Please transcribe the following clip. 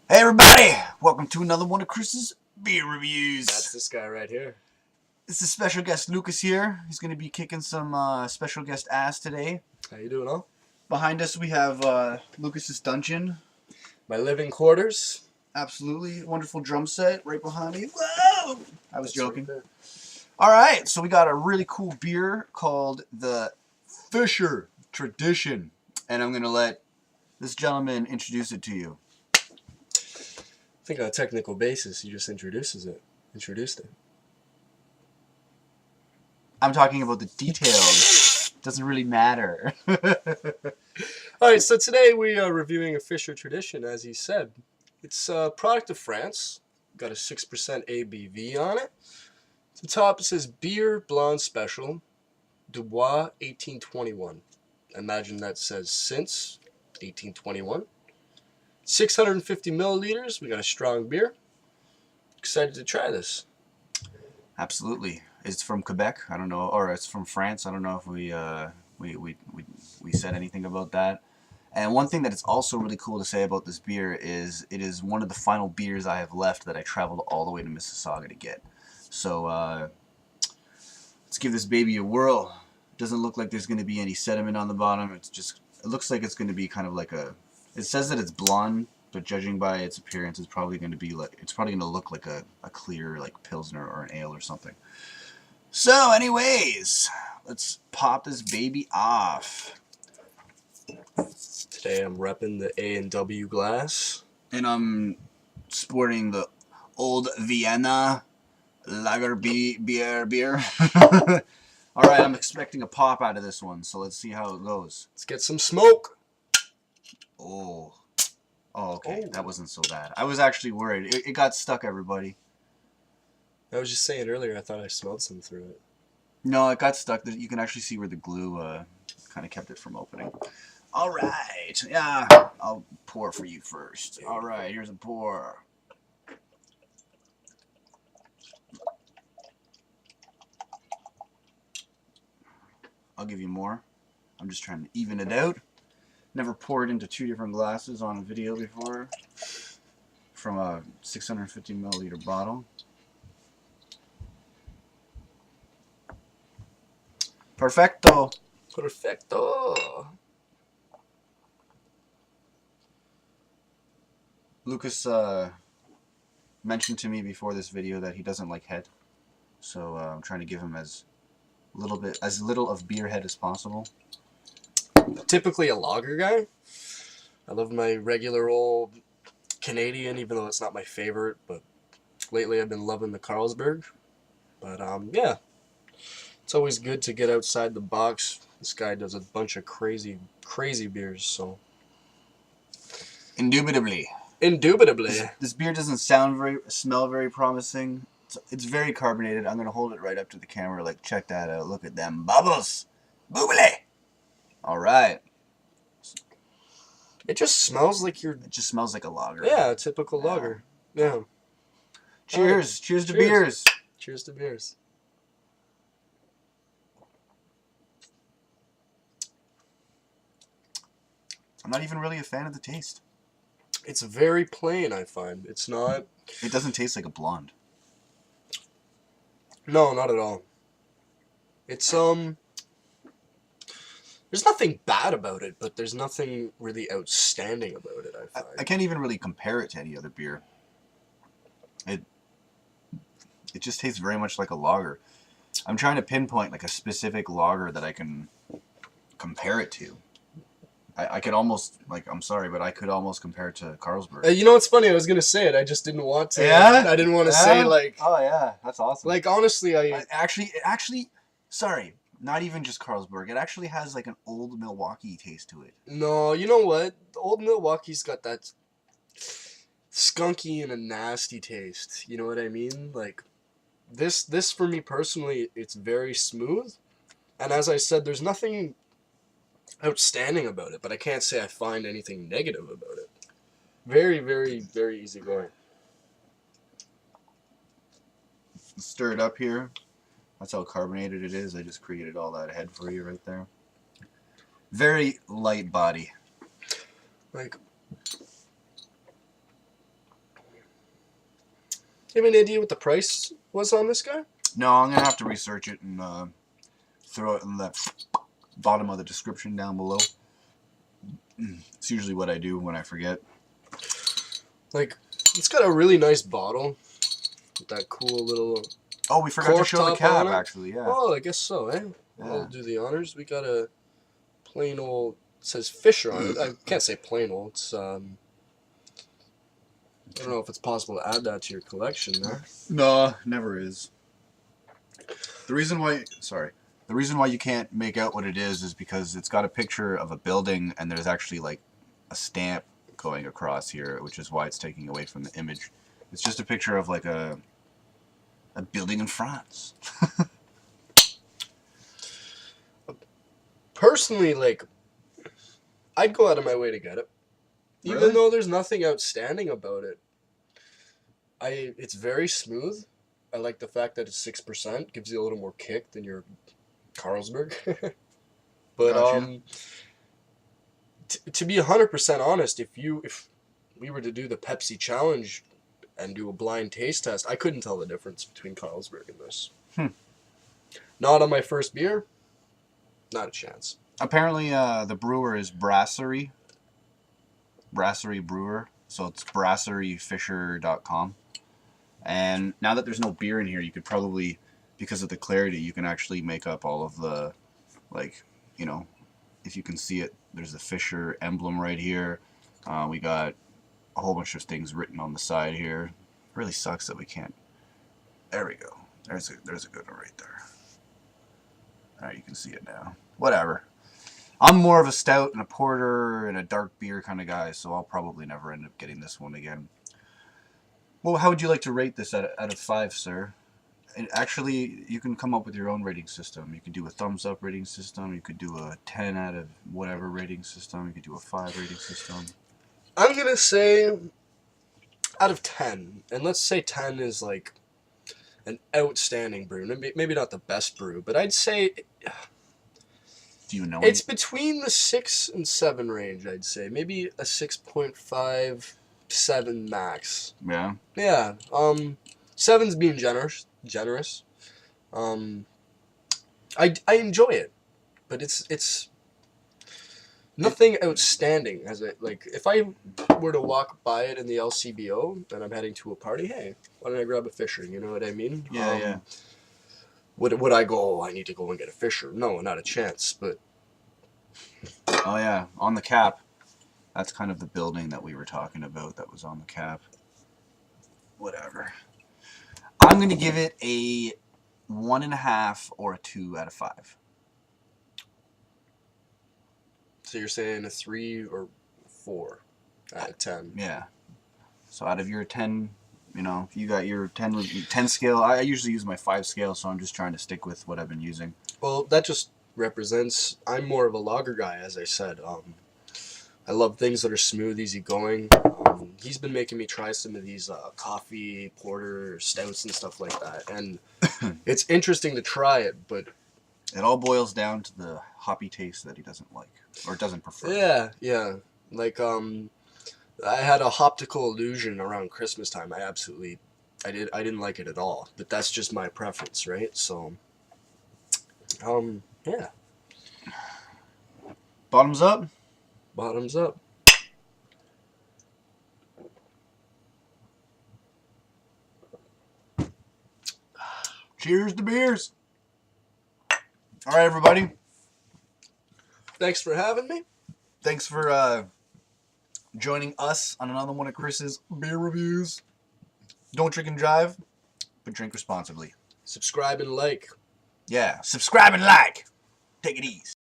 Hey everybody! Welcome to another one of Chris's beer reviews. That's this guy right here. This is special guest Lucas here. He's going to be kicking some special guest ass today. How you doing, all? Behind us we have Lucas's dungeon. My living quarters. Absolutely wonderful drum set right behind me. Whoa! I was That's joking. right Alright, so we got a really cool beer called the Fischer Tradition. And I'm going to let this gentleman introduce it to you. I think on a technical basis, he just introduced it. I'm talking about the details. Doesn't really matter. Alright, so today we are reviewing a Fischer Tradition, as he said. It's a product of France. Got a 6% ABV on it. At the top it says Beer Blonde Special, Dubois 1821. Imagine that says since 1821. 650 milliliters. We got a strong beer. Excited to try this. Absolutely. It's from Quebec. I don't know, or it's from France. I don't know if we said anything about that. And one thing that is also really cool to say about this beer is it is one of the final beers I have left that I traveled all the way to Mississauga to get. So let's give this baby a whirl. It doesn't look like there's going to be any sediment on the bottom. It looks like it's going to be kind of like a. It says that it's blonde, but judging by its appearance, it's probably going to look like a clear like Pilsner or an ale or something. So, anyways, let's pop this baby off. Today I'm repping the A&W glass. And I'm sporting the old Vienna Lager beer. Alright, I'm expecting a pop out of this one, so let's see how it goes. Let's get some smoke. Oh, okay. Oh. That wasn't so bad. I was actually worried. It got stuck, everybody. I was just saying earlier, I thought I smelled some through it. No, it got stuck. You can actually see where the glue kind of kept it from opening. All right. Yeah, I'll pour for you first. All right, here's a pour. I'll give you more. I'm just trying to even it out. Never poured into two different glasses on a video before from a 650 milliliter bottle. Perfecto. Perfecto. Lucas mentioned to me before this video that he doesn't like head, so I'm trying to give him as little of beer head as possible. Typically a lager guy. I love my regular old Canadian, even though it's not my favorite, but lately I've been loving the Carlsberg. But yeah, it's always good to get outside the box. This guy does a bunch of crazy beers, so Indubitably. This beer doesn't smell very promising. It's very carbonated. I'm gonna hold it right up to the camera, like check that out. Look at them bubbles, boobily. All right. it just smells like It just smells like a lager. Yeah, a typical lager. Yeah. Cheers. Cheers to beers. Cheers to beers. I'm not even really a fan of the taste. It's very plain, I find. It's not... It doesn't taste like a blonde. No, not at all. It's, there's nothing bad about it, but there's nothing really outstanding about it, I find. I can't even really compare it to any other beer. It just tastes very much like a lager. I'm trying to pinpoint like a specific lager that I can compare it to. I could almost, like, I'm sorry, but I could almost compare it to Carlsberg. You know what's funny? I was going to say it. I just didn't want to. Yeah? I didn't want to say, like... Oh, yeah. That's awesome. Like, honestly, Actually, sorry. Not even just Carlsberg. It actually has, like, an old Milwaukee taste to it. No, you know what? Old Milwaukee's got that skunky and a nasty taste. You know what I mean? Like, this for me personally, it's very smooth. And as I said, there's nothing outstanding about it, but I can't say I find anything negative about it. Very, very, very easygoing. Stir it up here. That's how carbonated it is. I just created all that head for you right there. Very light body. Like, Do you have any idea what the price was on this guy? No, I'm gonna have to research it and throw it in the bottom of the description down below. It's usually what I do when I forget. Like, it's got a really nice bottle with that cool little. Oh, we forgot to Cork show the top cap, on it? actually. Yeah. Oh, I guess so, eh? Yeah. I'll do the honors. We got a plain old. It says Fischer on it. I can't say plain old. It's I don't know if it's possible to add that to your collection there. No, never is. The reason why you can't make out what it is because it's got a picture of a building and there's actually like a stamp going across here, which is why it's taking away from the image. It's just a picture of like a building in France. Personally, like, I'd go out of my way to get it, even Really? though there's nothing outstanding about it. It's very smooth. I like the fact that it's 6%, gives you a little more kick than your Carlsberg. But Gotcha. to be 100% honest, if we were to do the Pepsi challenge and do a blind taste test, I couldn't tell the difference between Carlsberg and this. Not on my first beer. Not a chance. Apparently, the brewer is Basserie Brewer, so it's brasserie.fischer.com. And now that there's no beer in here, you could probably, because of the clarity, you can actually make up all of the, like, you know, if you can see it, there's the Fischer emblem right here. We got a whole bunch of things written on the side here. It really sucks that we can't. There we go. There's a good one right there. All right, you can see it now. Whatever. I'm more of a stout and a porter and a dark beer kind of guy, so I'll probably never end up getting this one again. Well, how would you like to rate this out of 5, sir? And actually, you can come up with your own rating system. You could do a thumbs up rating system. You could do a 10 out of whatever rating system. You could do a 5 rating system. I'm going to say out of 10. And let's say 10 is like an outstanding brew. Maybe not the best brew, but I'd say Do you know it's between the 6 and 7 range, I'd say. Maybe a 6.5, 7 max. Yeah. Yeah. 7's being generous. I enjoy it, but it's nothing outstanding. As it like, if I were to walk by it in the LCBO and I'm heading to a party, hey, why don't I grab a Fischer? You know what I mean? Yeah, yeah. Would I go? Oh, I need to go and get a Fischer? No, not a chance. But Oh, yeah. On the cap. That's kind of the building that we were talking about that was on the cap. Whatever. I'm going to give it a 1.5 or a 2 out of 5. so you're saying a 3 or 4 out of 10? Yeah. So out of your 10, you know, you got your 10 scale. I usually use my 5 scale, so I'm just trying to stick with what I've been using. Well, that just represents. I'm more of a lager guy, as I said. I love things that are smooth, easygoing. He's been making me try some of these coffee, porter, stouts, and stuff like that. And it's interesting to try it, but It all boils down to the hoppy taste that he doesn't like or doesn't prefer. yeah. Like, I had a optical illusion around Christmas time. I didn't like it at all. But that's just my preference, right? So, yeah. Bottoms up. Bottoms up. Cheers to beers. All right, everybody. Thanks for having me. Thanks for joining us on another one of Chris's beer reviews. Don't drink and drive, but drink responsibly. Subscribe and like. Yeah, subscribe and like. Take it easy.